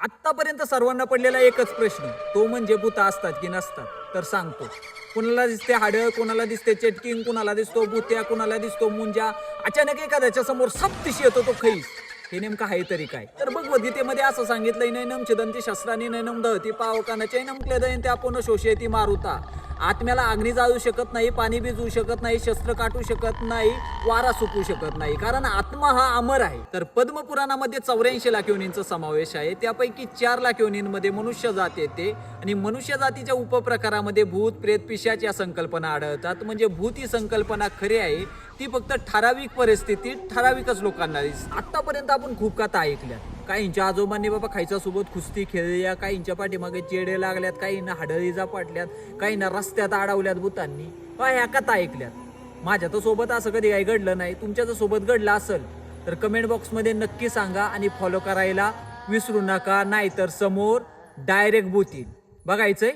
आत्तापर्यंत सर्वांना पडलेला एकच प्रश्न, तो म्हणजे भूत असतात की नसतात. तर सांगतो. कुणाला दिसते हाडं, कुणाला दिसते चेटकिंग, कुणाला दिसतो भूत्या, कुणाला दिसतो मुंजा. अचानक एखाद्याच्या समोर सप्तशी येतो तो खैस. हे नेमकं आहे तरी काय? तर भगवद्गीतेमध्ये असं सांगितलंय, नैनम छिदंती शस्त्रांनी नैनम दहती पावकानं चैनम क्लेदयंती आपण शोषयती मारुता. आत्म्याला अग्नी जाळू शकत नाही, पाणी भिजवू शकत नाही, शस्त्र काटू शकत नाही, वारा सुकू शकत नाही, कारण आत्मा हा अमर आहे. तर पद्मपुराणामध्ये 84 लाख योनींचा समावेश आहे. त्यापैकी 4 लाख योनींमध्ये मनुष्य जात येते आणि मनुष्य जातीच्या उपप्रकारामध्ये भूत, प्रेत, पिशाच या संकल्पना आढळतात. म्हणजे भूत ही संकल्पना खरी आहे, ती फक्त ठराविक परिस्थितीत ठराविकच लोकांना दिसते. आतापर्यंत आपण खूप कथा ऐकल्या. काहींच्या आजोबांनी बाबा खायच्या सोबत कुस्ती खेळल्या, काहींच्या पाठीमागे चेडे लागल्यात, काहींना हाडळीजा पाटल्यात, काहींना रस्त्यात अडवल्यात भूतांनी. ह्या कथा ऐकल्यात. माझ्या तर सोबत असं कधी काही घडलं नाही. तुमच्या जर सोबत घडलं असेल तर कमेंट बॉक्समध्ये नक्की सांगा आणि फॉलो करायला विसरू नका, नाहीतर समोर डायरेक्ट भूत येईल. बघायचंय?